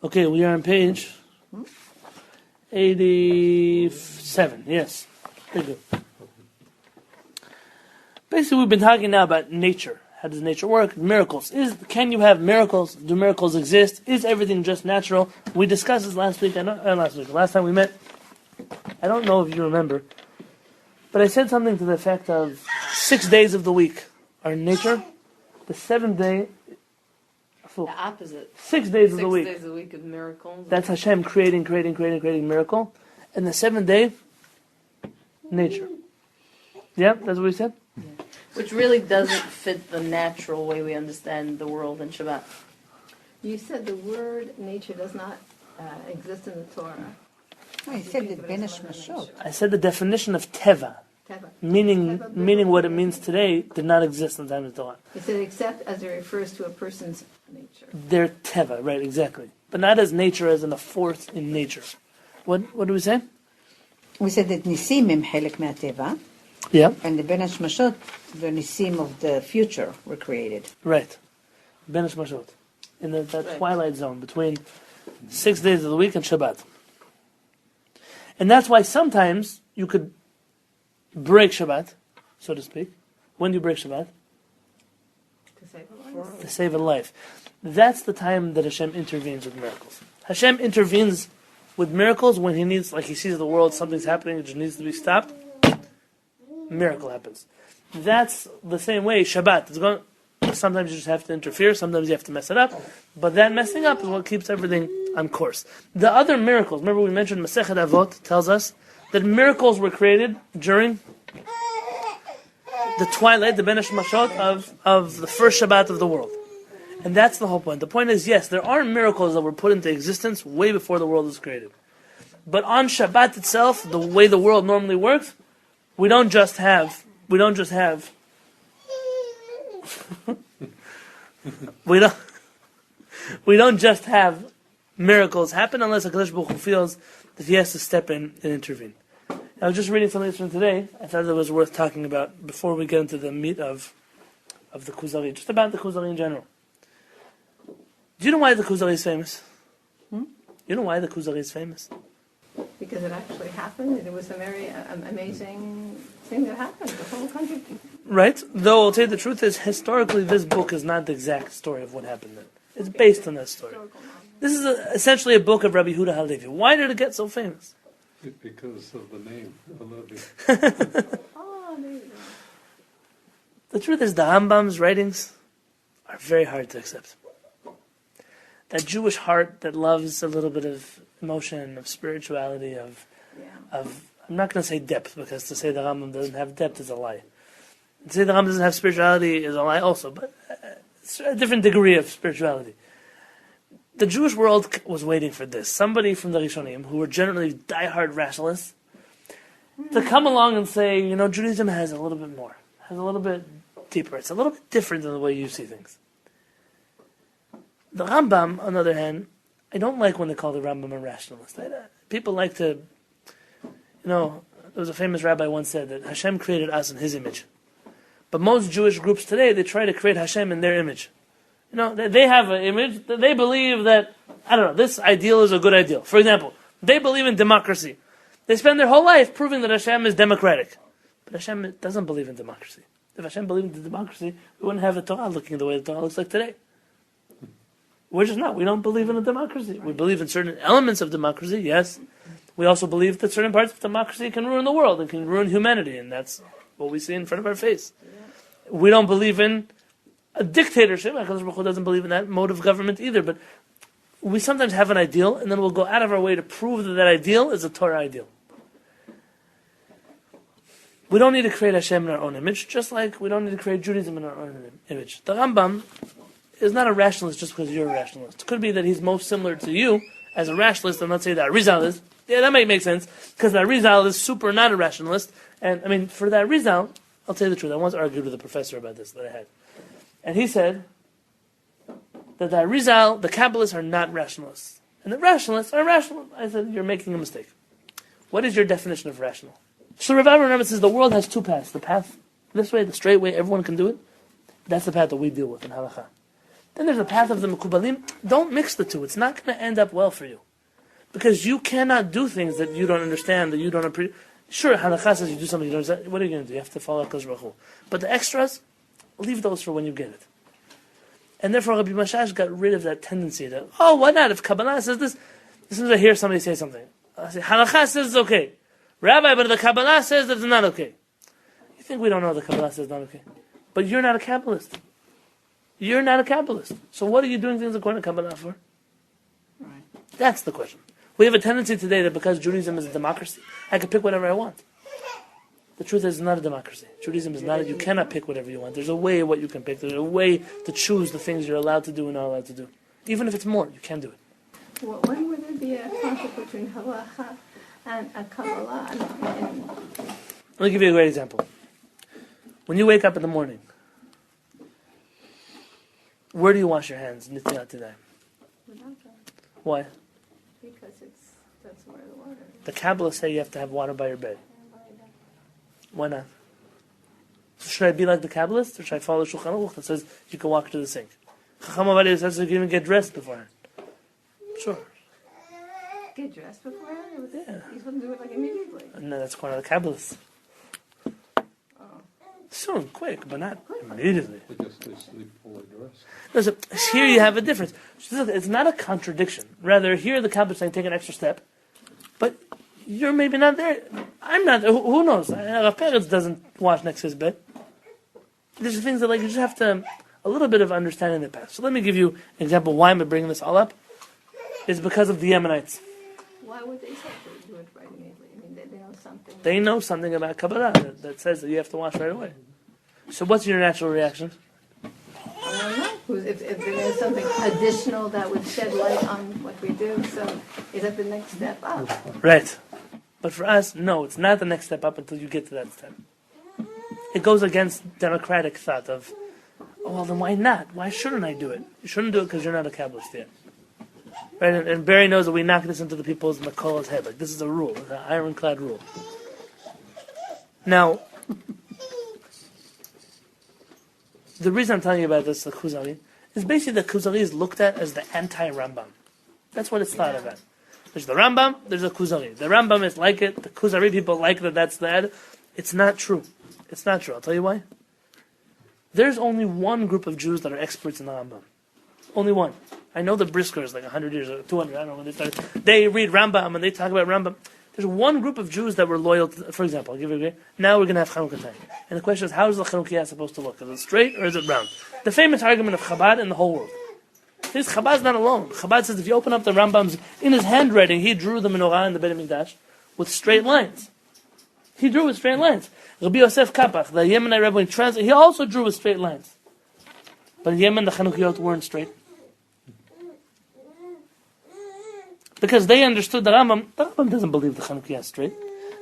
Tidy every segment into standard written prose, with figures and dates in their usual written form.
Okay, we are on page 87. Yes, very good. Basically, we've been talking now about nature. How does nature work? Miracles. Can you have miracles? Do miracles exist? Is everything just natural? We discussed this last week. Last time we met. I don't know if you remember, but I said something to the effect of 6 days of the week are nature. The seventh day, the opposite. 6 days of the week. 6 days a week of miracles. That's Hashem creating miracle. And the seventh day, nature. Yeah, that's what we said? Yeah. Which really doesn't fit the natural way we understand the world in Shabbat. You said the word nature does not exist in the Torah. I said the Benish Mashot. I said the definition of teva, meaning what it means today, did not exist in the time of the Torah. You said except as it refers to a person's nature. They're teva, right, exactly. But not as nature as in a force in nature. What do we say? We said that Nisim im Helek Me'ateva. Yeah. And the Benish Mashot, the Nisim of the future, were created. Right. Benish Mashot. In that twilight zone between 6 days of the week and Shabbat. And that's why sometimes you could break Shabbat, so to speak. When do you break Shabbat? To save a life. To save a life. That's the time that Hashem intervenes with miracles. Hashem intervenes with miracles when he needs, like he sees the world, something's happening, it just needs to be stopped. Miracle happens. That's the same way Shabbat is going. Sometimes you just have to interfere, sometimes you have to mess it up, but that messing up is what keeps everything on course. The other miracles, remember we mentioned Masechet Avot tells us that miracles were created during the twilight, the Benish Mashot of the first Shabbat of the world. And that's the whole point. The point is, yes, there are miracles that were put into existence way before the world was created. But on Shabbat itself, the way the world normally works, we don't just have we don't just have miracles happen unless HaKadosh Baruch Hu feels that he has to step in and intervene. I was just reading something from today. I thought it was worth talking about before we get into the meat of the Kuzari, just about the Kuzari in general. Do you know why the Kuzari is famous? You know why the Kuzari is famous? Because it actually happened. It was a very amazing thing that happened. The whole country. Right. Though I'll tell you the truth is, historically, this book is not the exact story of what happened then. It's based on that story. This is essentially a book of Rabbi Yehuda Halevy. Why did it get so famous? Because of the name, Halevy. Oh, there you go. The truth is, the Rambam's writings are very hard to accept. That Jewish heart that loves a little bit of emotion, of spirituality, of I'm not going to say depth, because to say the Rambam doesn't have depth is a lie. To say the Rambam doesn't have spirituality is a lie also, but it's a different degree of spirituality. The Jewish world was waiting for this. Somebody from the Rishonim, who were generally diehard rationalists, to come along and say, Judaism has a little bit more, has a little bit deeper. It's a little bit different than the way you see things. The Rambam, on the other hand, I don't like when they call the Rambam a rationalist. People like to, there was a famous rabbi once said that Hashem created us in His image. But most Jewish groups today, they try to create Hashem in their image. They have an image, they believe that, this ideal is a good ideal. For example, they believe in democracy. They spend their whole life proving that Hashem is democratic. But Hashem doesn't believe in democracy. If Hashem believed in democracy, we wouldn't have the Torah looking the way the Torah looks like today. We're just not. We don't believe in a democracy. We believe in certain elements of democracy, yes. We also believe that certain parts of democracy can ruin the world and can ruin humanity, and that's what we see in front of our face. We don't believe in a dictatorship. HaKadosh Baruch Hu doesn't believe in that mode of government either, but we sometimes have an ideal, and then we'll go out of our way to prove that that ideal is a Torah ideal. We don't need to create Hashem in our own image, just like we don't need to create Judaism in our own image. The Rambam is not a rationalist just because you're a rationalist. It could be that he's most similar to you as a rationalist, and let's say that Arizal is. Yeah, that might make sense, because that Arizal is super not a rationalist. And, for that Arizal, I'll tell you the truth, I once argued with a professor about this that I had. And he said that the Arizal, the Kabbalists are not rationalists. And the rationalists are rational. I said, you're making a mistake. What is your definition of rational? So Rav Avraham says the world has two paths. The path this way, the straight way, everyone can do it. That's the path that we deal with in halakha. Then there's the path of the Mekubalim. Don't mix the two. It's not going to end up well for you. Because you cannot do things that you don't understand, that you don't appreciate. Sure, halakha says you do something you don't understand. What are you going to do? You have to follow HaKadosh Baruch Hu. But the extras, leave those for when you get it. And therefore Rabbi Mashash got rid of that tendency that, oh, why not? If Kabbalah says this, as soon as I hear somebody say something, I say, halakha says it's okay. Rabbi, but the Kabbalah says that it's not okay. You think we don't know the Kabbalah says it's not okay? But you're not a Kabbalist. You're not a Kabbalist. So what are you doing things according to Kabbalah for? Right. That's the question. We have a tendency today that because Judaism is a democracy, I can pick whatever I want. The truth is, it's not a democracy. Judaism is not. You cannot pick whatever you want. There's a way what you can pick. There's a way to choose the things you're allowed to do and not allowed to do. Even if it's more, you can do it. When would there be a conflict between halacha and a Kabbalah? Let me give you a great example. When you wake up in the morning, where do you wash your hands? Nitiyat today. Why? Because that's where the water is. The Kabbalists say you have to have water by your bed. Why not? So should I be like the Kabbalists, or should I follow Shulchan Aruch that says you can walk to the sink? Chacham Ovadia says you can even get dressed beforehand. Sure. Get dressed beforehand? Yeah. You're supposed to do it like immediately. No, that's according to the Kabbalists. Oh. Soon, quick, but not immediately. Because they sleep fully dressed. Listen, here you have a difference. It's not a contradiction. Rather, here the Kabbalists saying take an extra step, but you're maybe not there. I'm not. Who knows? Rav Peretz doesn't wash next to his bed. There's things that you just have to a little bit of understanding the past. So let me give you an example why I'm bringing this all up. It's because of the Yemenites. Why would they say to do it right immediately? I mean, they know something. They know something about Kabbalah that says that you have to wash right away. So what's your natural reaction? I don't know. If there's something additional that would shed light on what we do, so is that the next step up? Right. But for us, no, it's not the next step up until you get to that step. It goes against democratic thought of, oh, well, then why not? Why shouldn't I do it? You shouldn't do it because you're not a Kabbalist yet. Right? And Barry knows that we knock this into the people's Makola's head. Like, this is a rule, an ironclad rule. Now, the reason I'm telling you about this, the Kuzari, is basically the Kuzari is looked at as the anti-Rambam. That's what it's thought about. There's the Rambam, there's the Kuzari. The Rambam is like it, the Kuzari people like that that's that. It's not true. It's not true. I'll tell you why. There's only one group of Jews that are experts in the Rambam. Only one. I know the Briskers, 100 years or 200, I don't know when they started. They read Rambam and they talk about Rambam. There's one group of Jews that were loyal to, for example, I'll give you a great, now we're going to have Chanukah time. And the question is, how is the Chanukah supposed to look? Is it straight or is it round? The famous argument of Chabad in the whole world. This Chabad's not alone. Chabad says if you open up the Rambam's, in his handwriting, he drew the menorah in the Beit HaMikdash with straight lines. He drew with straight lines. Rabbi Yosef Kapach, the Yemenite Rebbe, when he translated, he also drew with straight lines. But in Yemen, the Chanukiot weren't straight. Because they understood the Rambam doesn't believe the Chanukiah is straight.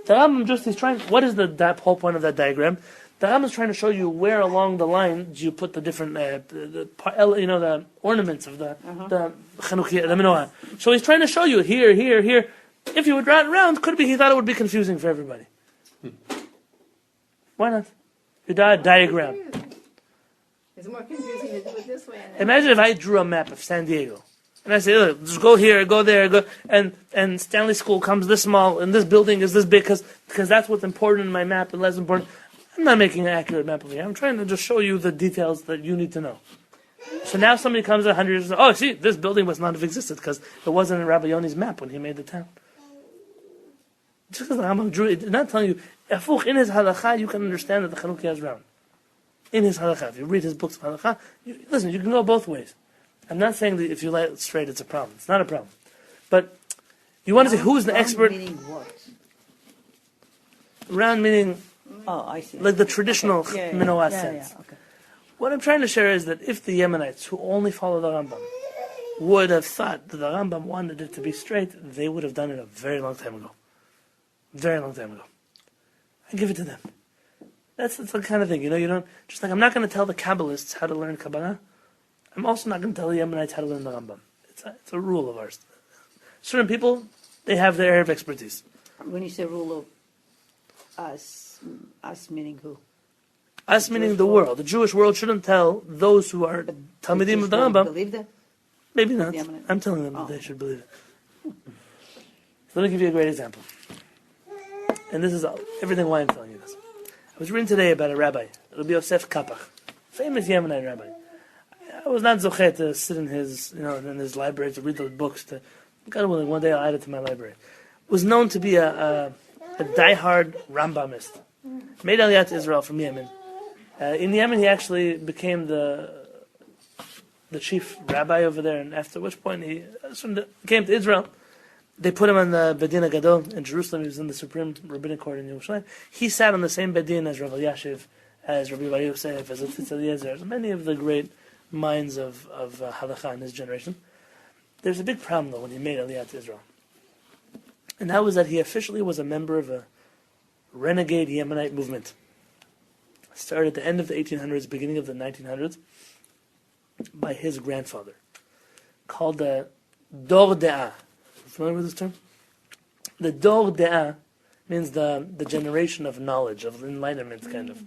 The Rambam just is trying, what is the whole point of that diagram? The Rambam is trying to show you where along the line do you put the different, the ornaments of the Chanukiah, the menorah. So he's trying to show you here, here, here. If you would draw it around, could be he thought it would be confusing for everybody. Why not? You draw a diagram. It's more confusing to do it this way. Imagine if I drew a map of San Diego. And I say, look, just go here, go there, go, and Stanley School comes this small, and this building is this big, because that's what's important in my map, and less important. I'm not making an accurate map of it. I'm trying to just show you the details that you need to know. So now somebody comes 100 years and says, oh, see, this building must not have existed, because it wasn't in Rabbi Yoni's map when he made the town. Just because the Rambam drew it, not telling you, in his halakha, you can understand that the Chanukiah is round. In his halakha, if you read his books of halakha, listen, you can go both ways. I'm not saying that if you lay it straight, it's a problem. It's not a problem. But you want to say who's the expert? Meaning what? Round meaning, Oh, I see. like the traditional menorah sense. Okay. What I'm trying to share is that if the Yemenites, who only follow the Rambam, would have thought that the Rambam wanted it to be straight, they would have done it a very long time ago. Very long time ago. I give it to them. That's the kind of thing, you don't, just like I'm not going to tell the Kabbalists how to learn Kabbalah. I'm also not going to tell the Yemenites how to learn the Rambam. It's a rule of ours. Certain people, they have their area of expertise. When you say rule of us meaning who? Us meaning the world. The Jewish world shouldn't tell those who are Talmidim of the Rambam. Believe that? Maybe not. The Yemenite. I'm telling them that Oh. they should believe it. So let me give you a great example. And this is everything why I'm telling you this. I was reading today about a rabbi, Rabbi Yosef Kapach, famous Yemenite rabbi. I was not zochet to sit in his, in his library to read those books. God willing, one day I'll add it to my library. Was known to be a diehard Rambamist. Made Aliyat to Israel from Yemen. In Yemen, he actually became the chief rabbi over there, and after which point he came to Israel. They put him on the Bedin Gadol in Jerusalem. He was in the Supreme Rabbinic Court in Yerushalayim. He sat on the same Bedin as Rabbi Yashiv, as Rabbi Bar Yosef, as Tzitz Eliezer, as many of the great minds of Halacha in his generation. There's a big problem, though, when he made Aliyat to Israel. And that was that he officially was a member of a renegade Yemenite movement. Started at the end of the 1800s, beginning of the 1900s, by his grandfather, called the Dor De'ah. Familiar with this term? The Dor De'ah means the generation of knowledge, of enlightenment, kind of.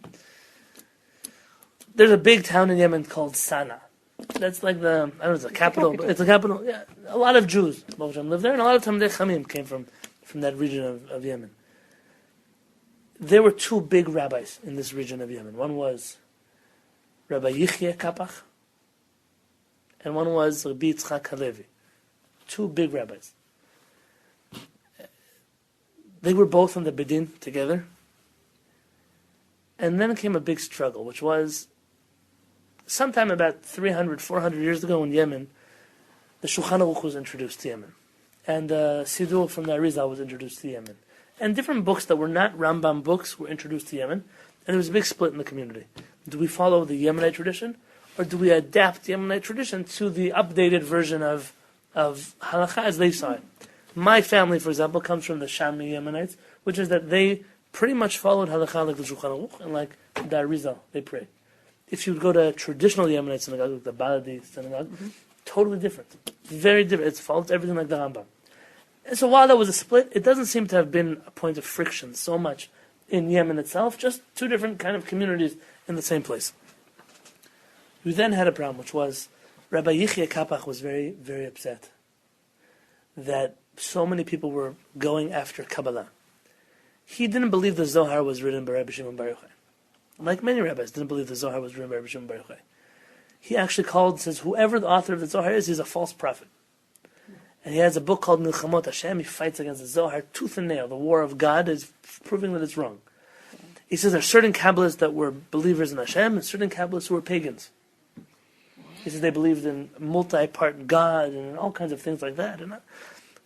There's a big town in Yemen called Sana'a. That's like the capital. It's a capital. Yeah, a lot of Jews live there, and a lot of Talmidei Chachamim came from that region of Yemen. There were two big rabbis in this region of Yemen. One was Rabbi Yichye Kapach, and one was Rabbi Yitzchak Halevy. Two big rabbis. They were both on the Bedin together. And then came a big struggle, which was sometime about 300, 400 years ago in Yemen, the Shulchan Aruch was introduced to Yemen. And Sidur from the Arizal was introduced to Yemen. And different books that were not Rambam books were introduced to Yemen. And there was a big split in the community. Do we follow the Yemenite tradition, or do we adapt the Yemenite tradition to the updated version of Halakha as they saw it? My family, for example, comes from the Shami Yemenites, which is that they pretty much followed Halakha like the Shulchan Aruch and like the Arizal. They pray. If you would go to a traditional Yemenite synagogue, like the Baladi synagogue, totally different. Very different. It follows everything like the Rambam. And so while there was a split, it doesn't seem to have been a point of friction so much in Yemen itself, just two different kind of communities in the same place. We then had a problem, which was Rabbi Yichye Kapach was very, very upset that so many people were going after Kabbalah. He didn't believe the Zohar was written by Rabbi Shimon Bar Yochai. Like many rabbis, didn't believe the Zohar was written by Rabbi Shimon Bar Yochai. He actually says, whoever the author of the Zohar is, he's a false prophet. And he has a book called Milchamot Hashem. He fights against the Zohar tooth and nail. The war of God is proving that it's wrong. He says there are certain Kabbalists that were believers in Hashem and certain Kabbalists who were pagans. He says they believed in multi-part God and all kinds of things like that. And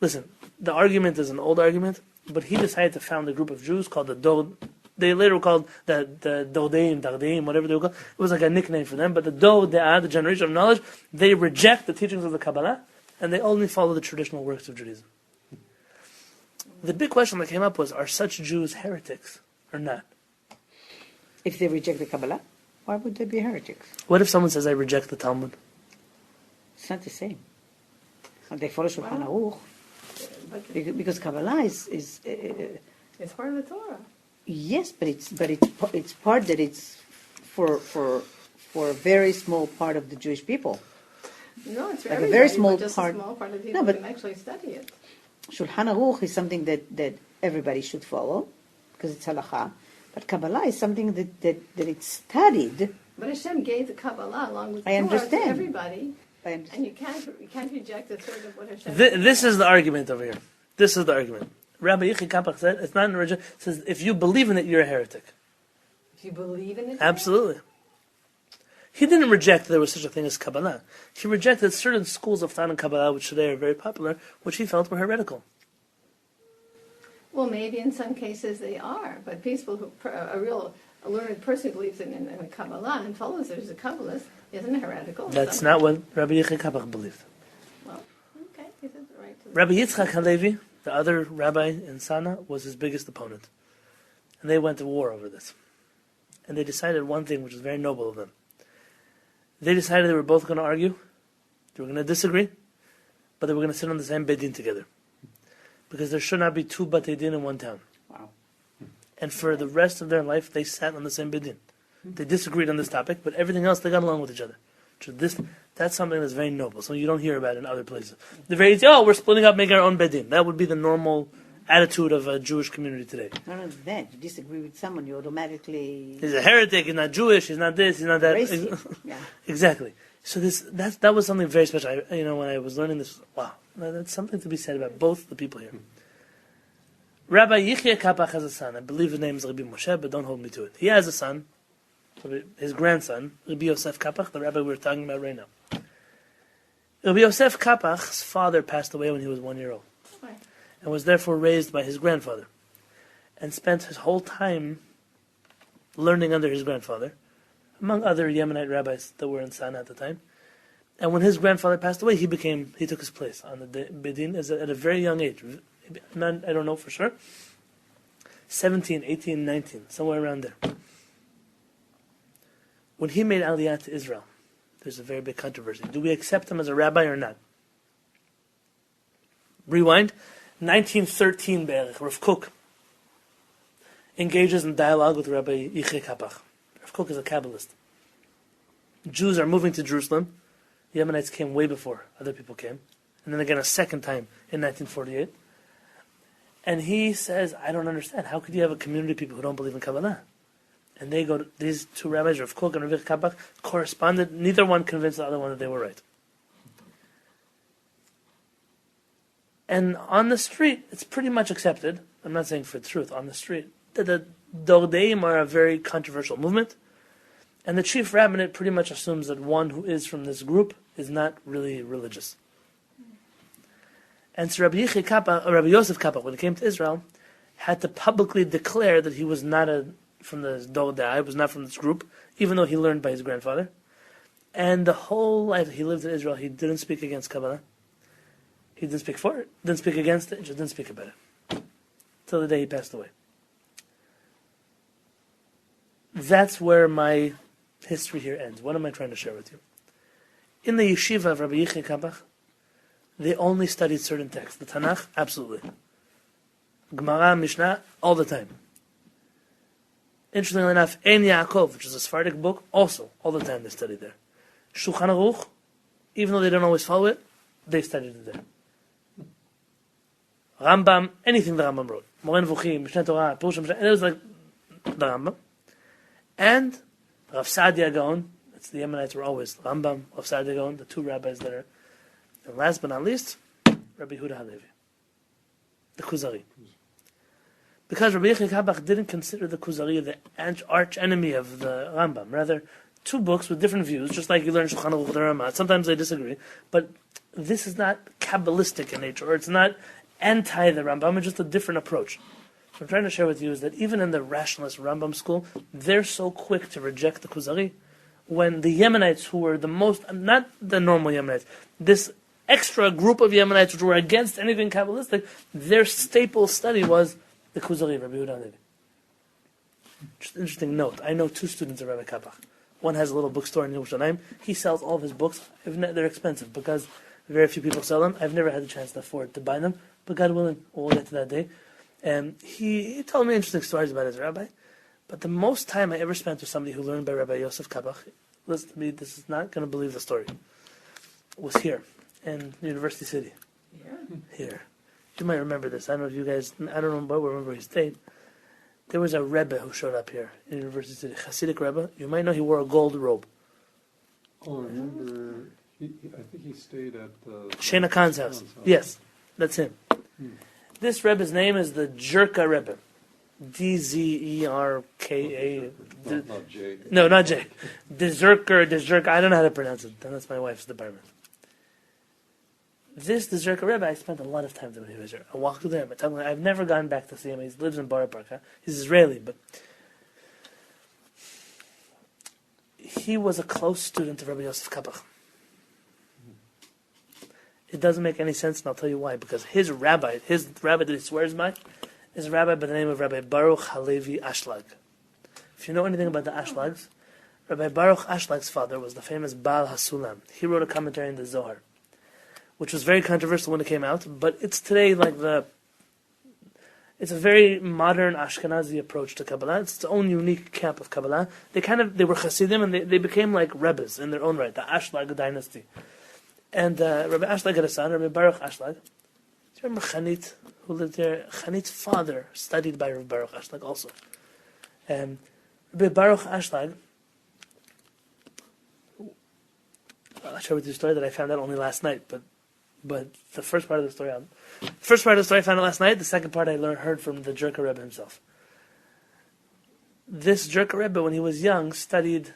listen, the argument is an old argument, but he decided to found a group of Jews called the Dod. They later were called the Dodeim, Dardeim, whatever they were called. It was like a nickname for them. But the Dodeah, the generation of knowledge, they reject the teachings of the Kabbalah, and they only follow the traditional works of Judaism. The big question that came up was, are such Jews heretics or not? If they reject the Kabbalah, why would they be heretics? What if someone says, I reject the Talmud? It's not the same. And they follow Shulchan Aruch. Because Kabbalah is It's part of the Torah. yes, but it's part that it's for a very small part of the Jewish people. No, it's for Like a everybody, very small but just part. a small part of No, people but- can actually study it. Shulchan Aruch is something that everybody should follow because it's halakha. But Kabbalah is something that it's studied. But Hashem gave the Kabbalah along with the I Torah understand. to everybody, I understand. and you can't reject a third of what Hashem. This is the argument over here. This is the argument. Rabbi Yichye Kapach said, it's not an original. Says, if you believe in it, you're a heretic. If you believe in it, Absolutely. He didn't reject that there was such a thing as Kabbalah. He rejected certain schools of thought in Kabbalah, which today are very popular, which he felt were heretical. well, maybe in some cases they are, but people who a learned person who believes in the Kabbalah and follows there's a Kabbalist isn't heretical. That's not what Rabbi Yichye Kapach believed. Well, okay, he has the right to. Rabbi Yitzchak Halevy, the other rabbi in Sana'a, was his biggest opponent. And they went to war over this. And they decided one thing which was very noble of them. They decided they were both going to argue, they were going to disagree, but they were going to sit on the same Bedin together. Because there should not be two Batei Din in one town. Wow. And for the rest of their life, they sat on the same Bedin. They disagreed on this topic, but everything else they got along with each other. So that's something that's very noble. So you don't hear about it in other places. They're very easy. Oh, we're splitting up, making our own bedin. That would be the normal attitude of a Jewish community today. Not only that, you disagree with someone, you automatically He's a heretic. He's not Jewish. He's not this. He's not that. racist. Yeah. Exactly. So that was something very special. When I was learning this, wow, that's something to be said about both the people here. Rabbi Yichya Kapach has a son. I believe his name is Rabbi Moshe, but don't hold me to it. He has a son, his grandson, Rabbi Yosef Kapach, the rabbi we're talking about right now. Rabbi Yosef Kapach's father passed away when he was 1 year old, and was therefore raised by his grandfather, and spent his whole time learning under his grandfather, among other Yemenite rabbis that were in Sana at the time. And when his grandfather passed away, he took his place on the Bedin at a very young age. I don't know for sure. 17, 18, 19, somewhere around there. When he made Aliyah to Israel, there's a very big controversy. Do we accept him as a rabbi or not? Rewind. 1913, Rav Kook engages in dialogue with Rabbi Yichya Kapach. Rav Kook is a Kabbalist. Jews are moving to Jerusalem. The Yemenites came way before other people came. And then again a second time in 1948. And he says, I don't understand. How could you have a community of people who don't believe in Kabbalah? And these two rabbis, Rav Kook and Rav Yichya Kapach, corresponded. Neither one convinced the other one that they were right. And on the street, it's pretty much accepted. I'm not saying for truth. On the street, the Dordeim are a very controversial movement. And the chief rabbinate pretty much assumes that one who is from this group is not really religious. And so Rabbi Yosef Kapach, when he came to Israel, had to publicly declare that he was not from the Dordeim, was not from this group, even though he learned by his grandfather. And the whole life he lived in Israel, he didn't speak against Kabbalah. He didn't speak for it, didn't speak against it, just didn't speak about it. Till the day he passed away. That's where my history here ends. What am I trying to share with you? In the yeshiva of Rabbi Yichya Kapach, they only studied certain texts. The Tanakh, absolutely. Gemara, Mishnah, all the time. Interestingly enough, Ein Yaakov, which is a Sephardic book, also, all the time they studied there. Shulchan Aruch, even though they don't always follow it, they studied it there. Rambam, anything the Rambam wrote. Moreh Nevuchim, Mishneh Torah, Purush Mishneh, it was like the Rambam. And Rav Saadia Gaon, it's the Yemenites were always Rambam, Rav Saadia Gaon, the two rabbis that are. And last but not least, Rabbi Huda Halevy, the Kuzari. Because Rabbi Yichya Kapach didn't consider the Kuzari the arch enemy of the Rambam. Rather, two books with different views, just like you learn Shulchan Aruch, the Ramah. Sometimes they disagree, but this is not Kabbalistic in nature, or it's not anti the Rambam, it's just a different approach. What I'm trying to share with you is that even in the rationalist Rambam school, they're so quick to reject the Kuzari, when the Yemenites, who were the most, not the normal Yemenites, this extra group of Yemenites which were against anything Kabbalistic, their staple study was the Kuzari, Rabbi Yehuda Halevi. Just an interesting note. I know two students of Rabbi Kapach. One has a little bookstore in Yerushalayim. He sells all of his books. They're expensive because very few people sell them. I've never had the chance to afford to buy them, but God willing, we'll get to that day. And he told me interesting stories about his rabbi. But the most time I ever spent with somebody who learned by Rabbi Yosef Kapach, listen to me, this is not going to believe the story, was here in University City. Here. You might remember this. I don't know if you guys, I don't know, remember his date. There was a Rebbe who showed up here in University City, Hasidic Rebbe. You might know he wore a gold robe. Oh, I remember, I think he stayed at Shana Khan's house. Yes, that's him. This Rebbe's name is the Jerka Rebbe. Dzerka. Not Jay. No, not Jay. Dzerka. I don't know how to pronounce it. That's my wife's department. This Dzerka Rebbe, I spent a lot of time when he was here. I walked with him. I've never gone back to see him. He lives in Borough Park. He's Israeli, but he was a close student of Rabbi Yosef Kapach. It doesn't make any sense, and I'll tell you why. Because his rabbi that he swears by, is a rabbi by the name of Rabbi Baruch Halevy Ashlag. If you know anything about the Ashlags, Rabbi Baruch Ashlag's father was the famous Baal HaSulam. He wrote a commentary in the Zohar, which was very controversial when it came out, but it's today like It's a very modern Ashkenazi approach to Kabbalah. It's its own unique camp of Kabbalah. They were Hasidim, and they became like Rebbes in their own right, the Ashlag dynasty. And Rabbi Ashlag had a son, Rabbi Baruch Ashlag. Do you remember Chanit, who lived there? Chanit's father studied by Rabbi Baruch Ashlag also. Rabbi Baruch Ashlag, I'll share with you a story that I found out only last night, but the first part of the story, I found out last night. The second part I heard from the Jerka Rebbe himself. This Jerka Rebbe, when he was young, studied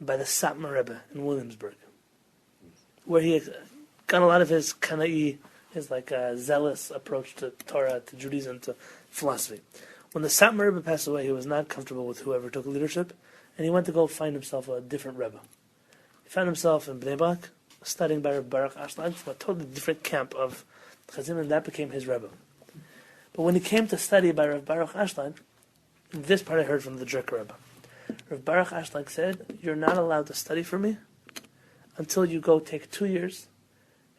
by the Satmar Rebbe in Williamsburg, where he got a lot of his Kanai, his zealous approach to Torah, to Judaism, to philosophy. When the Satmar Rebbe passed away, he was not comfortable with whoever took leadership, and he went to go find himself a different Rebbe. He found himself in Bnei Brak, studying by Rabbi Baruch Ashlag from a totally different camp of Chazim, and that became his Rebbe. But when he came to study by Rabbi Baruch Ashlag, this part I heard from the Jerka Rebbe. Rabbi Baruch Ashlag said, "You're not allowed to study for me until you go take 2 years,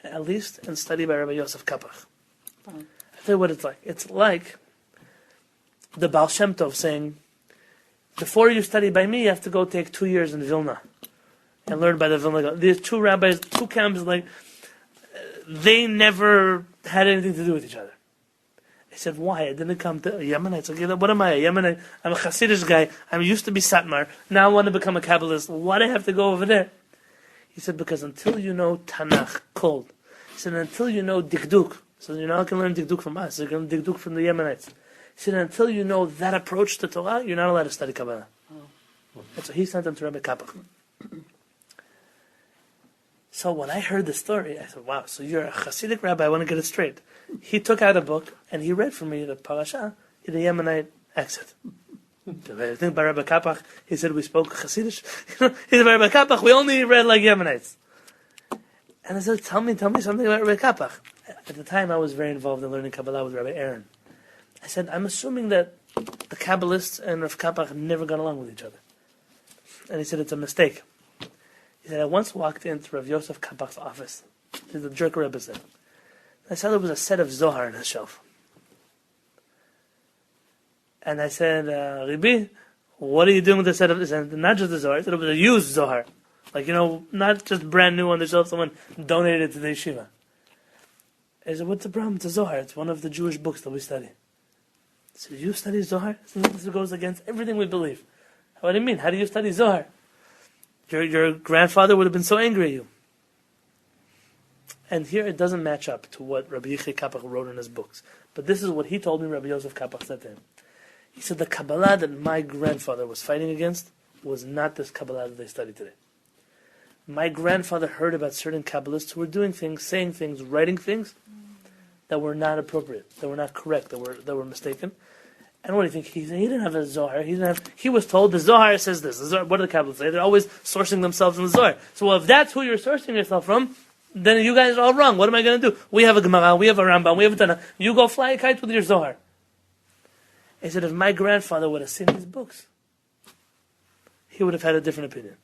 at least, and study by Rabbi Yosef Kapach." I'll tell you what it's like. It's like the Baal Shem Tov saying, before you study by me, you have to go take 2 years in Vilna and learn by the Vilna. These two rabbis, two camps, they never had anything to do with each other. I said, why? I didn't come to Yemenite. Okay, what am I? A Yemenite? I'm a Hasidic guy. I'm used to be Satmar. Now I want to become a Kabbalist. Why do I have to go over there? He said, because until you know Tanakh, cold. He said, until you know Dikduk. So you're not going to learn Dikduk from us. You're going to Dikduk from the Yemenites. He said, until you know that approach to Torah, you're not allowed to study Kabbalah. And so he sent him to Rabbi Kapach. So when I heard the story, I said, wow, so you're a Hasidic rabbi, I want to get it straight. He took out a book, and he read for me the parasha in the Yemenite accent. I think by Rabbi Kapach, he said we spoke Hasidic. He said by Rabbi Kapach, we only read like Yemenites. And I said, tell me something about Rabbi Kapach. At the time, I was very involved in learning Kabbalah with Rabbi Aaron. I said, I'm assuming that the Kabbalists and Rav Kapach never got along with each other. And he said, it's a mistake. He said, I once walked into Rav Yosef Kapach's office. This is the Jerka Rebbe said. I saw there was a set of Zohar on his shelf. And I said, Rabbi, what are you doing with the set of this? And not just the Zohar, I said it was a used Zohar. Not just brand new on the shelf, someone donated it to the yeshiva. I said, what's the problem? It's a Zohar. It's one of the Jewish books that we study. I said, you study Zohar? This goes against everything we believe. What do you mean? How do you study Zohar? Your grandfather would have been so angry at you. And here it doesn't match up to what Rabbi Yichai Kapach wrote in his books. But this is what he told me Rabbi Yosef Kapach said to him. He said, the Kabbalah that my grandfather was fighting against was not this Kabbalah that they study today. My grandfather heard about certain Kabbalists who were doing things, saying things, writing things that were not appropriate, that were not correct, that were mistaken. And what do you think? He didn't have a Zohar. He was told the Zohar says this. The Zohar, what do the Kabbalists say? They're always sourcing themselves from the Zohar. So if that's who you're sourcing yourself from, then you guys are all wrong. What am I going to do? We have a Gemara, we have a Rambam, we have a Tanakh. You go fly a kite with your Zohar. He said, if my grandfather would have seen these books, he would have had a different opinion.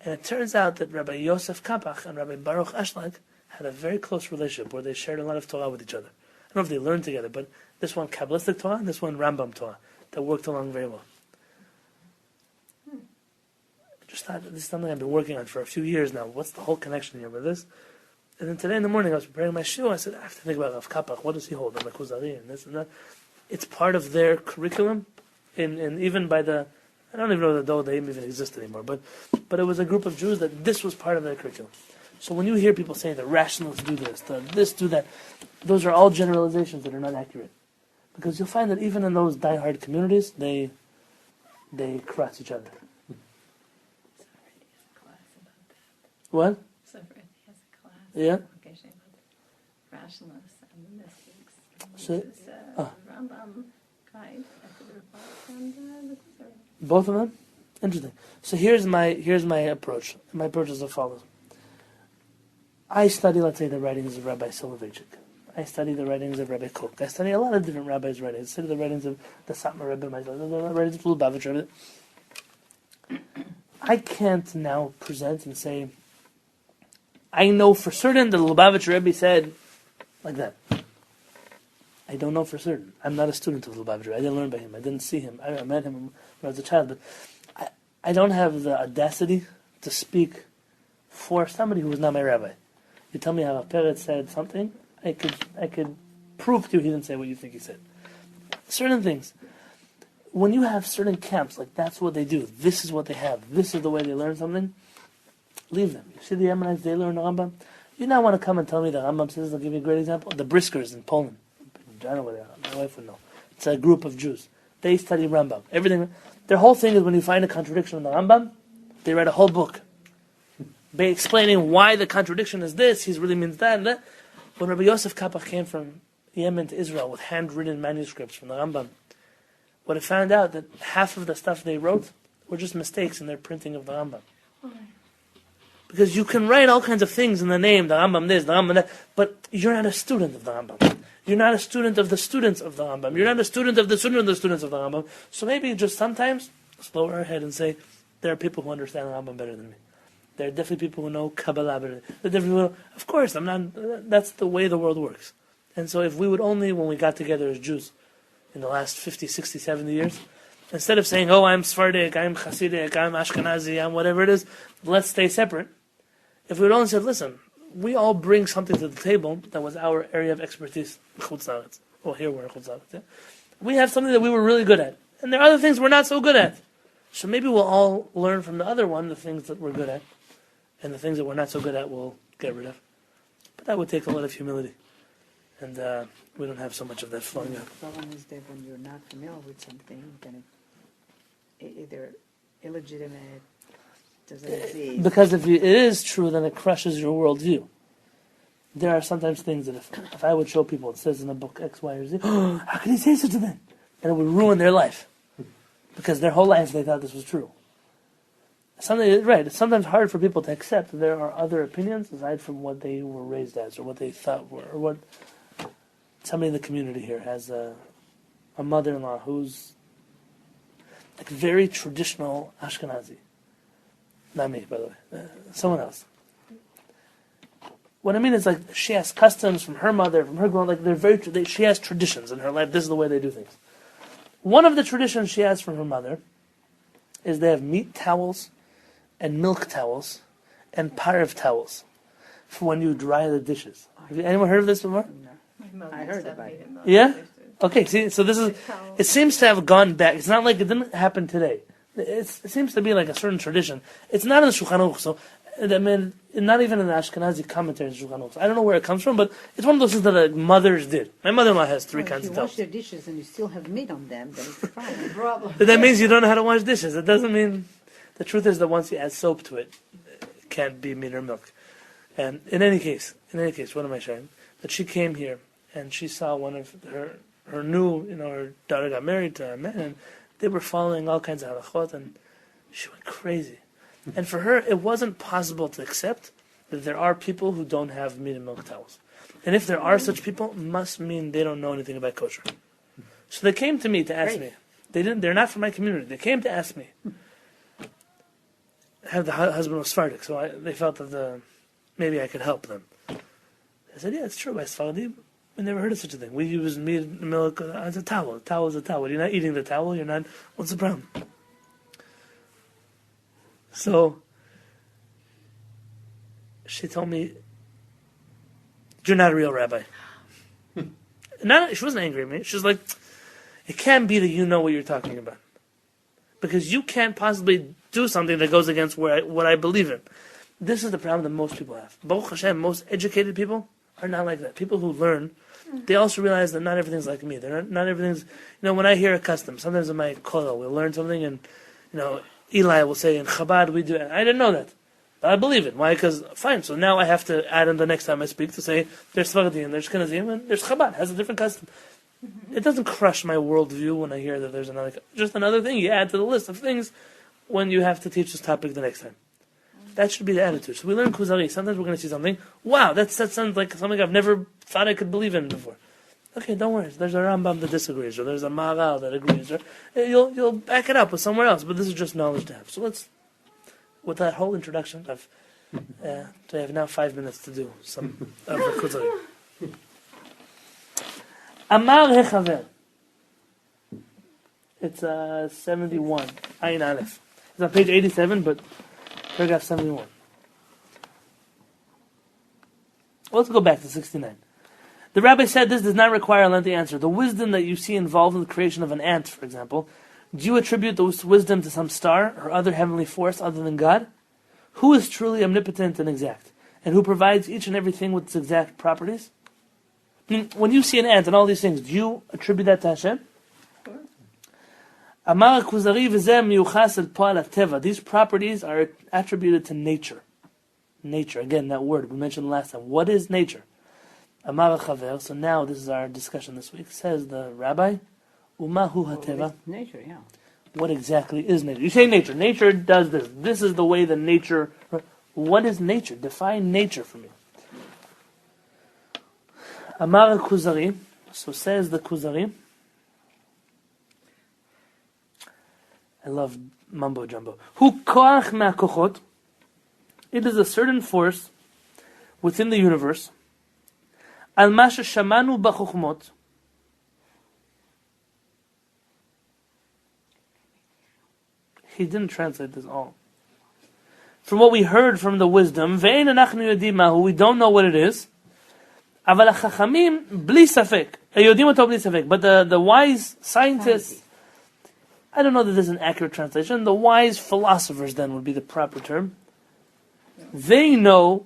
And it turns out that Rabbi Yosef Kapach and Rabbi Baruch Ashlag had a very close relationship where they shared a lot of Torah with each other. I don't know if they learned together, but this one Kabbalistic Torah and this one Rambam Torah that worked along very well. Just thought, this is something I've been working on for a few years now. What's the whole connection here with this? And then today in the morning I was preparing my shiur. I said, I have to think about Rav Kapach. What does he hold? And the Kuzari and this and that. It's part of their curriculum, and even by the, I don't even know that they even exist anymore, but it was a group of Jews that this was part of their curriculum. So when you hear people say the rationalists do this, do that, those are all generalizations that are not accurate. Because you'll find that even in those die-hard communities, they cross each other. What? So he has a class. Yeah. Okay, rationalists and the mystics. So, This is Rambam guide at the Republic and the Kuzari. Both of them? Interesting. So here's my approach. My approach is as follows. I study, let's say, the writings of Rabbi Soloveitchik. I study the writings of Rabbi Kook. I study a lot of different rabbis' writings. I study the writings of the Satmar Rebbe, the writings of Lubavitch Rebbe. I can't now present and say, I know for certain that Lubavitch Rebbe said like that. I don't know for certain. I'm not a student of Lubavitcher. I didn't learn by him. I didn't see him. I met him when I was a child, but I don't have the audacity to speak for somebody who was not my rabbi. You tell me how a parrot said something, I could prove to you he didn't say what you think he said. Certain things. When you have certain camps, like that's what they do, this is what they have, this is the way they learn something, leave them. You see the Yemenites, they learn the Rambam. You now want to come and tell me the Rambam says, I'll give you a great example. The Briskers in Poland. I don't know where they are. My wife would know. It's a group of Jews. They study Rambam. Everything. Their whole thing is when you find a contradiction in the Rambam, they write a whole book explaining why the contradiction is this, he really means that and that. When Rabbi Yosef Kapach came from Yemen to Israel with handwritten manuscripts from the Rambam, what I found out that half of the stuff they wrote were just mistakes in their printing of the Rambam. Because you can write all kinds of things in the name, the Rambam this, the Rambam that, but you're not a student of the Rambam. You're not a student of the students of the Rambam. You're not a student of the student of the students of the Rambam. So maybe just sometimes slow our head and say, there are people who understand the Rambam better than me. There are definitely people who know Kabbalah better than me. There are definitely people, of course, that's the way the world works. And so if we would only, when we got together as Jews in the last 50, 60, 70 years, instead of saying, oh, I'm Sephardic, I'm Hasidic, I'm Ashkenazi, I'm whatever it is, let's stay separate. If we would only said, listen, we all bring something to the table that was our area of expertise, Chutz. Well, here we're in Chutz. Yeah? We have something that we were really good at. And there are other things we're not so good at. So maybe we'll all learn from the other one the things that we're good at. And the things that we're not so good at, we'll get rid of. But that would take a lot of humility. And we don't have so much of that flowing out. The problem is that when you're not familiar with something, then it either illegitimate, doesn't exist. Because if it is true, then it crushes your worldview. There are sometimes things that if I would show people, it says in the book X, Y, or Z, oh, how can he say such a thing? And it would ruin their life. Because their whole life they thought this was true. It's sometimes hard for people to accept that there are other opinions aside from what they were raised as, or what they thought were, or what somebody in the community here has a mother-in-law who's like very traditional Ashkenazi. Not me, by the way. Someone else. What I mean is like she has customs from her mother, from her grandmother. Like she has traditions in her life. This is the way they do things. One of the traditions she has from her mother is they have meat towels and milk towels and parv towels for when you dry the dishes. Have anyone heard of this before? No. I heard about it. Yeah? Okay, see, so this is, it seems to have gone back. It's not like it didn't happen today. It seems to be like a certain tradition. It's not in the Shulchan Aruch, so, I mean, not even in the Ashkenazi commentary in Shulchan Aruch. I don't know where it comes from, but it's one of those things that mothers did. My mother-in-law has three kinds of towels. If you wash your dishes and you still have meat on them, then it's fine. Problem. But that means you don't know how to wash dishes. It doesn't mean... The truth is that once you add soap to it, it can't be meat or milk. And in any case, what am I saying? That she came here and she saw one of her new, her daughter got married to a man, and they were following all kinds of halachot, and she went crazy. And for her, it wasn't possible to accept that there are people who don't have meat and milk towels. And if there are such people, it must mean they don't know anything about kosher. So they came to me to ask me. They're not from my community. They came to ask me. The husband was Sephardic, so they felt that maybe I could help them. I said, yeah, it's true. By Sephardim, we never heard of such a thing. We use meat and milk as a towel. A towel is a towel. You're not eating the towel. You're not. What's the problem? So she told me, "You're not a real rabbi." She wasn't angry at me. She was like, "It can't be that you know what you're talking about, because you can't possibly do something that goes against what I believe in." This is the problem that most people have. Baruch Hashem, most educated people are not like that. People who learn, they also realize that not everything's like me. Not everything's, when I hear a custom, sometimes in my kollel, we'll learn something and, Eli will say, in Chabad we do it. I didn't know that. But I believe it. Why? Because, fine, so now I have to add in the next time I speak to say, there's Sephardim, there's Ashkenazim, and there's Chabad, has a different custom. It doesn't crush my worldview when I hear that there's just another thing you add to the list of things when you have to teach this topic the next time. That should be the attitude. So we learn Kuzari. Sometimes we're going to see something. Wow, that sounds like something I've never thought I could believe in before. Okay, don't worry. There's a Rambam that disagrees, or there's a Maharal that agrees, or you'll back it up with somewhere else. But this is just knowledge to have. So let's, with that whole introduction, I have now 5 minutes to do some of the Kuzari. Amar hechaver. It's 71. Ayin Aleph. It's on page 87, but paragraph 71. Let's go back to 69. The rabbi said this does not require a lengthy answer. The wisdom that you see involved in the creation of an ant, for example, do you attribute those wisdom to some star or other heavenly force other than God? Who is truly omnipotent and exact? And who provides each and everything with its exact properties? When you see an ant and all these things, do you attribute that to Hashem? Amar Kuzari v'zeh miyuchas el po'al hateva. These properties are attributed to nature. Nature, again, that word we mentioned last time. What is nature? Amar Chaver. So now this is our discussion this week. Says the rabbi, Umahu hateva. Nature, yeah. What exactly is nature? You say nature. Nature does this. This is the way the nature. What is nature? Define nature for me. Amar Kuzari. So says the Kuzari. I love mumbo jumbo. Hu koach ma'kochot. It is a certain force within the universe. Al ma shamanu b'chokhmot. He didn't translate this all. From what we heard from the wisdom, ve'ein anachnu yodim mahu. We don't know what it is. Aval hachachamim bli safek. Yodim oto bli safek. But the wise scientists. I don't know that there's an accurate translation. The wise philosophers, then, would be the proper term. They know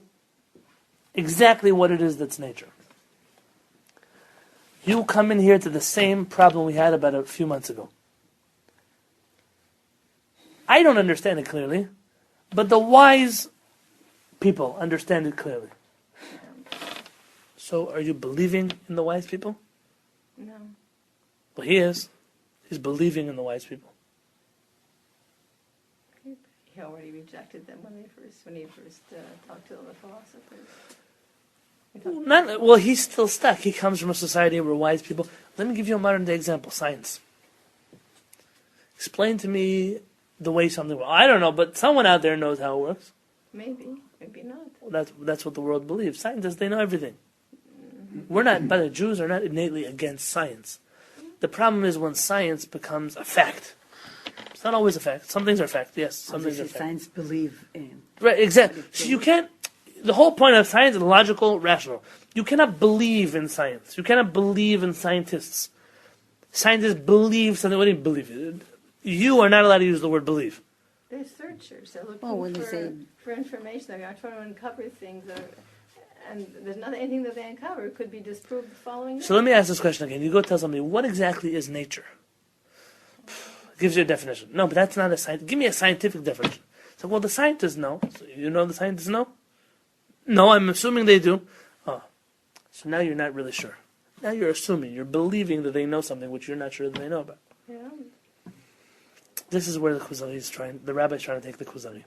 exactly what it is that's nature. You come in here to the same problem we had about a few months ago. I don't understand it clearly, but the wise people understand it clearly. So, are you believing in the wise people? No. Well, he is. He's believing in the wise people. He already rejected them when he first talked to the philosophers. Well, he's still stuck. He comes from a society where wise people. Let me give you a modern day example: science. Explain to me the way something works. I don't know, but someone out there knows how it works. Maybe not. Well, that's what the world believes. Scientists, they know everything. We're not, but the Jews are not innately against science. The problem is when science becomes a fact. It's not always a fact. Some things are fact, yes. Some things are fact. Science believe in. Right, exactly. So you can't. The whole point of science is logical, rational. You cannot believe in science. You cannot believe in scientists. Scientists believe something. What do you believe? You are not allowed to use the word believe. They're searchers. They're looking for information. They're trying to uncover things. And there's not anything that they uncover could be disproved the following day. So let me ask this question again. You go tell somebody, what exactly is nature? Gives you a definition. No, but that's not a science. Give me a scientific definition. So, well, the scientists know. So you know the scientists know? No, I'm assuming they do. Oh, so now you're not really sure. Now you're assuming. You're believing that they know something which you're not sure that they know about. Yeah. This is where the rabbi's trying to take the Kuzari.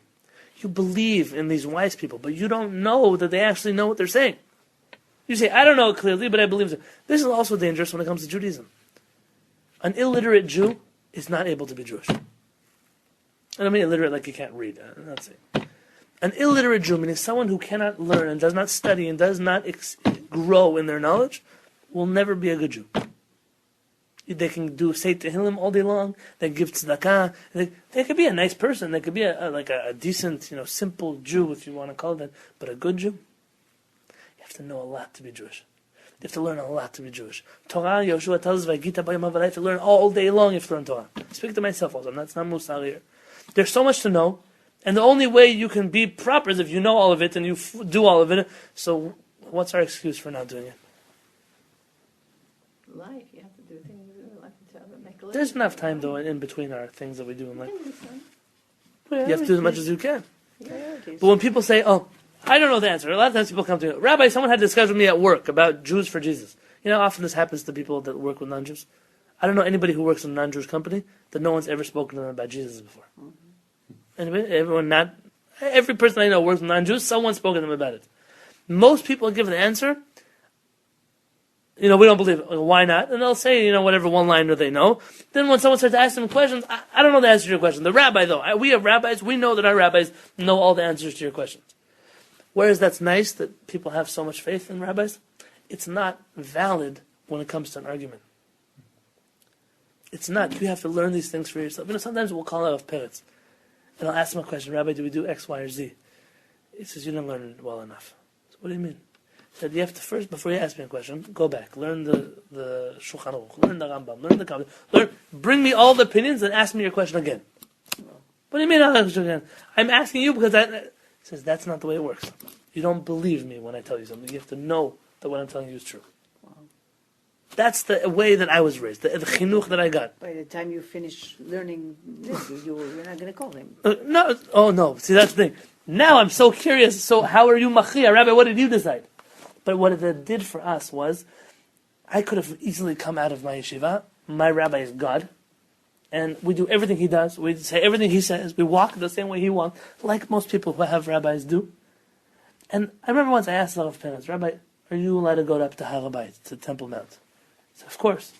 You believe in these wise people, but you don't know that they actually know what they're saying. You say, I don't know it clearly, but I believe it. This is also dangerous when it comes to Judaism. An illiterate Jew is not able to be Jewish. I don't mean illiterate like you can't read. I'm not saying. An illiterate Jew, meaning someone who cannot learn and does not study and does not grow in their knowledge, will never be a good Jew. They can do say Tehillim all day long. They give tzedakah. They could be a nice person. They could be a decent, simple Jew, if you want to call it that. But a good Jew, you have to know a lot to be Jewish. You have to learn a lot to be Jewish. Torah, Yoshua tells us, "Vaygita b'yom ha'valayit," you have to learn all day long. You have to learn Torah. I speak to myself also. That's not musar here. There's so much to know, and the only way you can be proper is if you know all of it and you do all of it. So, what's our excuse for not doing it? Life, you have to do things in life to make a living. There's enough time though in between our things that we do in life. You You have to do as much as you can. Priorities. But when people say, "Oh, I don't know the answer," a lot of times people come to me, "Rabbi, someone had a discussion with me at work about Jews for Jesus." Often this happens to people that work with non-Jews. I don't know anybody who works in a non-Jewish company that no one's ever spoken to them about Jesus before. Anybody? Every person I know works with non-Jews. Someone's spoken to them about it. Most people give the answer. We don't believe it. Why not? And they'll say, whatever one-liner they know. Then when someone starts to ask them questions, I don't know the answer to your question. The rabbi, though, we have rabbis. We know that our rabbis know all the answers to your questions. Whereas that's nice that people have so much faith in rabbis, it's not valid when it comes to an argument. It's not. You have to learn these things for yourself. Sometimes we'll call out of parents, and I'll ask him a question, Rabbi, do we do X, Y, or Z? He says, you didn't learn it well enough. So what do you mean? He said, you have to first, before you ask me a question, go back, learn the Shulchan Aruch, learn the Rambam, learn the Kabbalah, bring me all the opinions and ask me your question again. What do you mean, I'm asking you because he says, that's not the way it works. You don't believe me when I tell you something. You have to know that what I'm telling you is true. That's the way that I was raised, the chinuch that I got. By the time you finish learning this, you're not going to call him. No. See, that's the thing. Now I'm so curious. So how are you machia? Rabbi, what did you decide? But what it did for us was, I could have easily come out of my yeshiva. My rabbi is God. And we do everything he does. We say everything he says. We walk the same way he walks, like most people who have rabbis do. And I remember once I asked a lot of parents, Rabbi, are you allowed to go up to Halevy, to Temple Mount? I said, of course.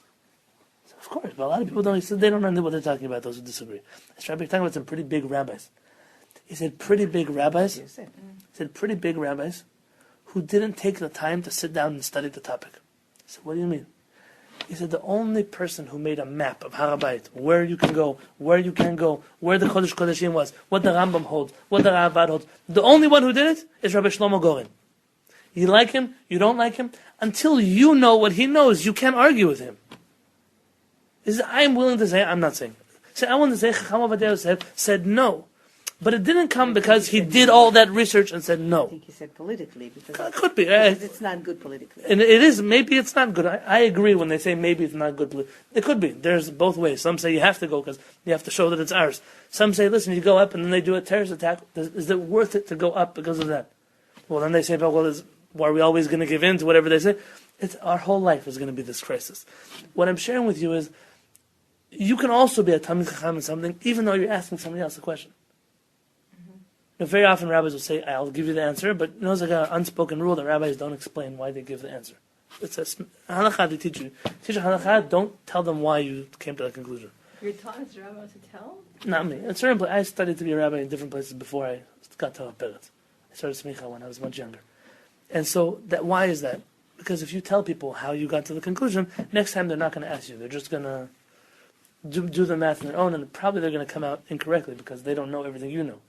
But a lot of people don't. He said, they don't know what they're talking about, those who disagree. I said, Rabbi, you're talking about some pretty big rabbis. He said, pretty big rabbis? He said, pretty big rabbis who didn't take the time to sit down and study the topic. I said, what do you mean? He said, the only person who made a map of Har HaBayit, where you can go, where you can't go, where the Kodesh Kodeshim was, what the Rambam holds, what the Ravad holds, the only one who did it is Rabbi Shlomo Goren. You like him, you don't like him, until you know what he knows, you can't argue with him. He said, I'm willing to say, I'm not saying. Say, I want to say, Chacham Ovadia Yosef said no. But it didn't come because he did all that research and said no. I think he said politically. Because it could be. Because it's not good politically. And it is. Maybe it's not good. I agree when they say maybe it's not good. It could be. There's both ways. Some say you have to go because you have to show that it's ours. Some say, listen, you go up and then they do a terrorist attack. Is it worth it to go up because of that? Well, then they say, are we always going to give in to whatever they say? Our whole life is going to be this crisis. What I'm sharing with you is, you can also be a Talmid Chacham in something, even though you're asking somebody else a question. Now, very often rabbis will say, I'll give you the answer, but there's like an unspoken rule that rabbis don't explain why they give the answer. It's a halakha they teach you. Teach a halakha, don't tell them why you came to that conclusion. You're taught as a rabbi to tell? Not me. In certain places, I studied to be a rabbi in different places before I got to Peret. I started smicha when I was much younger. And so, why is that? Because if you tell people how you got to the conclusion, next time they're not going to ask you. They're just going to do the math on their own, and probably they're going to come out incorrectly because they don't know everything you know.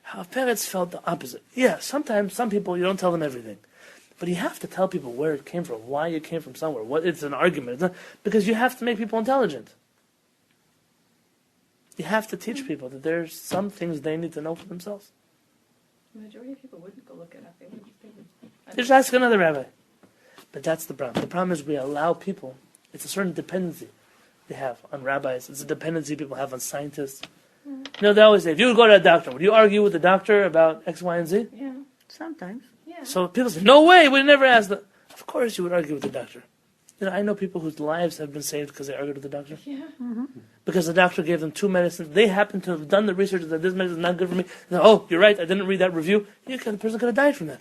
How parents felt the opposite. Yeah, sometimes some people, you don't tell them everything. But you have to tell people where it came from, why it came from somewhere. It's an argument. It's not, because you have to make people intelligent. You have to teach people that there's some things they need to know for themselves. The majority of people wouldn't go look it up. They just ask another rabbi. But that's the problem. The problem is we allow people, it's a certain dependency they have on rabbis. It's a dependency people have on scientists. They always say, if you would go to a doctor, would you argue with the doctor about X, Y, and Z? Yeah. Sometimes. Yeah. So people say, no way, we never asked that. Of course you would argue with the doctor. I know people whose lives have been saved because they argued with the doctor. Yeah. Because the doctor gave them 2 medicines. They happen to have done the research that this medicine is not good for me. Oh, you're right, I didn't read that review. The person could have died from that.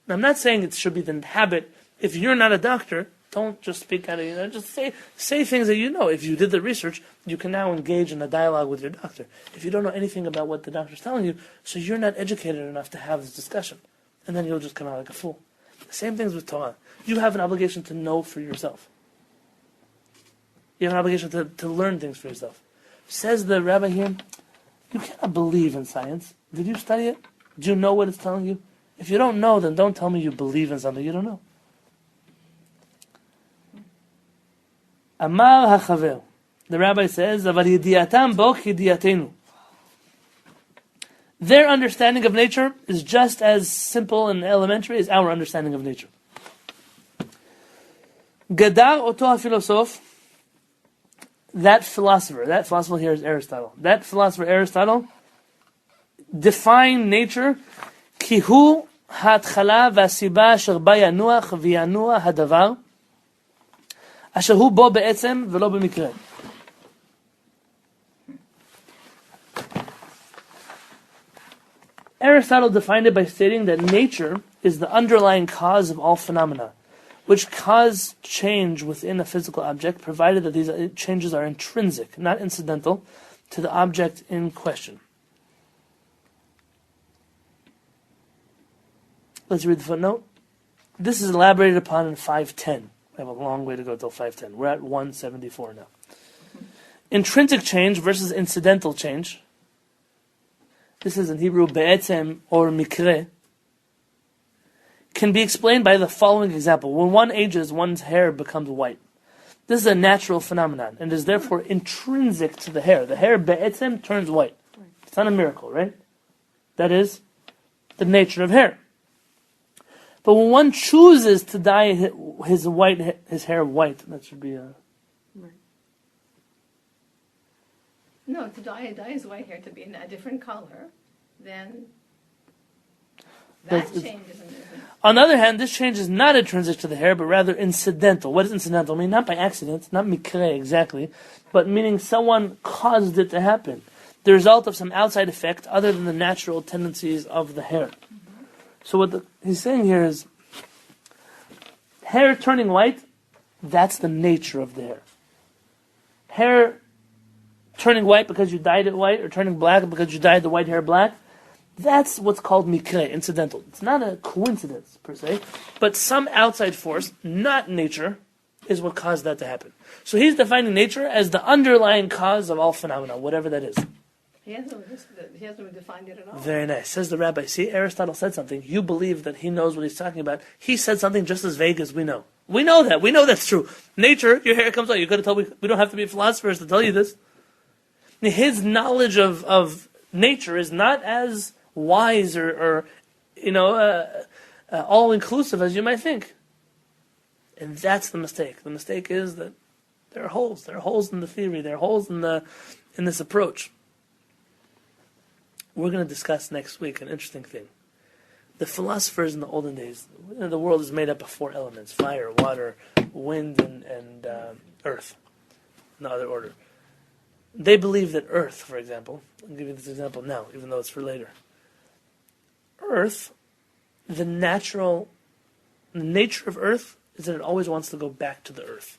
Now, I'm not saying it should be the habit. If you're not a doctor, don't just speak out of just say things that you know. If you did the research, you can now engage in a dialogue with your doctor. If you don't know anything about what the doctor's telling you, so you're not educated enough to have this discussion. And then you'll just come out like a fool. The same things with Torah. You have an obligation to know for yourself. You have an obligation to learn things for yourself. Says the rabbi here, you cannot believe in science. Did you study it? Do you know what it's telling you? If you don't know, then don't tell me you believe in something you don't know. Amar HaChaver. The rabbi says, Aval yidiatam bo k'yidiatenu. Their understanding of nature is just as simple and elementary as our understanding of nature. Gadar oto ha-philosoph, that philosopher here is Aristotle. That philosopher Aristotle defined nature ki hu ha'atchala v'asiba asher ba yanuach v'yanua hadavar asher hu bo be'etzem v'lo b'mikra. Aristotle defined it by stating that nature is the underlying cause of all phenomena, which cause change within a physical object, provided that these changes are intrinsic, not incidental, to the object in question. Let's read the footnote. This is elaborated upon in 510. We have a long way to go till 5:10. We're at 174 now. Intrinsic change versus incidental change. This is in Hebrew be'etzem or mikre. Can be explained by the following example. When one ages, one's hair becomes white. This is a natural phenomenon and is therefore intrinsic to the hair. The hair be'etzem turns white. It's not a miracle, right? That is the nature of hair. But when one chooses to dye his hair white, that should be a... No, to dye his white hair to be a different color, then that change isn't. On the other hand, this change is not intrinsic to the hair, but rather incidental. What does incidental mean? Not by accident, not mikre exactly, but meaning someone caused it to happen. The result of some outside effect other than the natural tendencies of the hair. Mm-hmm. So what he's saying here is, hair turning white, that's the nature of the hair. Hair turning white because you dyed it white, or turning black because you dyed the white hair black, that's what's called mikre, incidental. It's not a coincidence, per se, but some outside force, not nature, is what caused that to happen. So he's defining nature as the underlying cause of all phenomena, whatever that is. He hasn't defined it at all. Very nice. Says the rabbi, see, Aristotle said something. You believe that he knows what he's talking about. He said something just as vague as we know. We know that. We know that's true. Nature, your hair comes out. You're going to tell me, we don't have to be philosophers to tell you this. His knowledge of nature is not as wise or all-inclusive as you might think. And that's the mistake. The mistake is that there are holes. There are holes in the theory. There are holes in this approach. We're going to discuss next week an interesting thing. The philosophers in the olden days, the world is made up of 4 elements: fire, water, wind, and earth. No other order. They believe that earth, for example, I'll give you this example now, even though it's for later. Earth, the nature of earth is that it always wants to go back to the earth.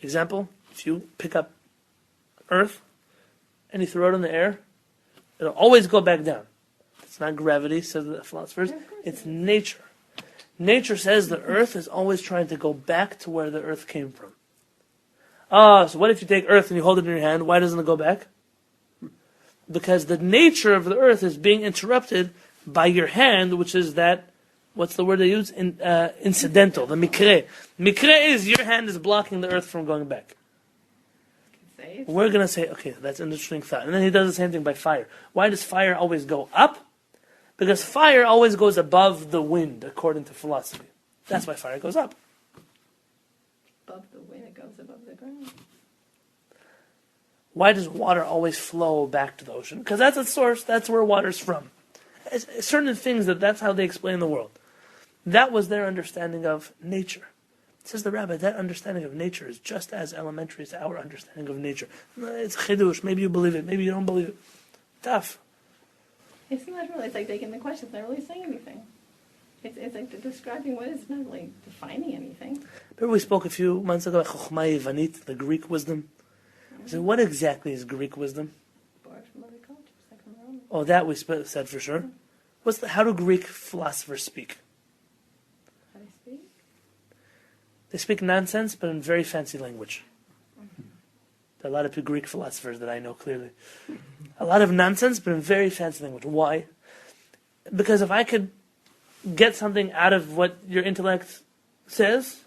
Example, if you pick up earth and you throw it in the air, it'll always go back down. It's not gravity, says the philosophers. It's nature. Nature says the earth is always trying to go back to where the earth came from. So what if you take earth and you hold it in your hand? Why doesn't it go back? Because the nature of the earth is being interrupted by your hand, which is that, what's the word they use? Incidental, the mikre. Mikre is your hand is blocking the earth from going back. We're going to say, okay, that's an interesting thought. And then he does the same thing by fire. Why does fire always go up? Because fire always goes above the wind, according to philosophy. That's why fire goes up. Above the wind, it goes above the ground. Why does water always flow back to the ocean? Because that's its source. That's where water's from. It's certain things that's how they explain the world. That was their understanding of nature. Says the rabbi, that understanding of nature is just as elementary as our understanding of nature. It's chidush. Maybe you believe it. Maybe you don't believe it. Tough. It's not really. It's like taking the question. It's not really saying anything. It's like describing what it's not really defining anything. Remember we spoke a few months ago about Chochmah Yivanit, the Greek wisdom? So what exactly is Greek wisdom? Borrowed from other cultures, like from Rome. Oh, that we said for sure. How do Greek philosophers speak? How do they speak? They speak nonsense, but in very fancy language. There are a lot of Greek philosophers that I know clearly. A lot of nonsense, but in very fancy language. Why? Because if I could get something out of what your intellect says,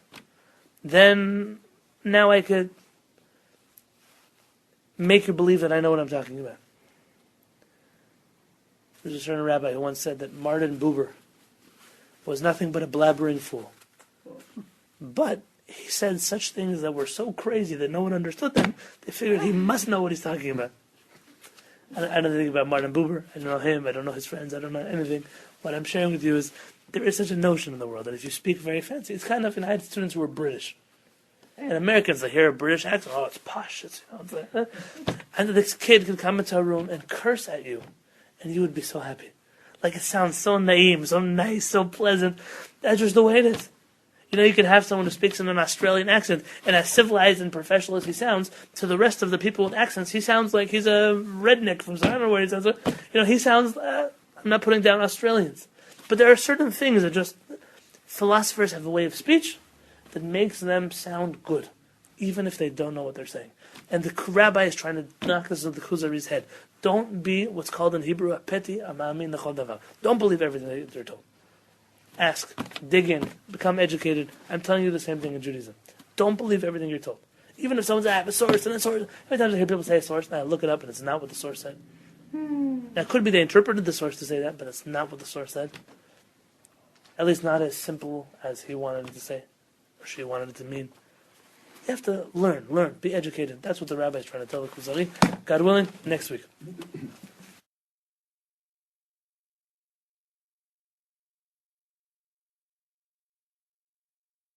then now I could make you believe that I know what I'm talking about. There's a certain rabbi who once said that Martin Buber was nothing but a blabbering fool. But he said such things that were so crazy that no one understood them, they figured he must know what he's talking about. I don't know anything about Martin Buber. I don't know him. I don't know his friends. I don't know anything. What I'm sharing with you is there is such a notion in the world that if you speak very fancy, it's kind of, I had students who were British. And Americans, they hear a British accent, it's posh. It's like, and this kid could come into a room and curse at you, and you would be so happy. Like it sounds so naive, so nice, so pleasant. That's just the way it is. You could have someone who speaks in an Australian accent, and as civilized and professional as he sounds, to the rest of the people with accents, he sounds like he's a redneck from, I don't know where he sounds like. He sounds, I'm not putting down Australians. But there are certain things that just, philosophers have a way of speech that makes them sound good, even if they don't know what they're saying. And the rabbi is trying to knock this into the Kuzari's head. Don't be what's called in Hebrew a peti amamin l'chol davar. Don't believe everything that they're told. Ask, dig in, become educated. I'm telling you the same thing in Judaism. Don't believe everything you're told. Even if someone says, I have a source and a source. Every time I hear people say a source, I look it up and it's not what the source said. Now, it could be they interpreted the source to say that, but it's not what the source said. At least not as simple as he wanted it to say, or she wanted it to mean. You have to learn, be educated. That's what the rabbi is trying to tell the Kuzari. God willing, next week.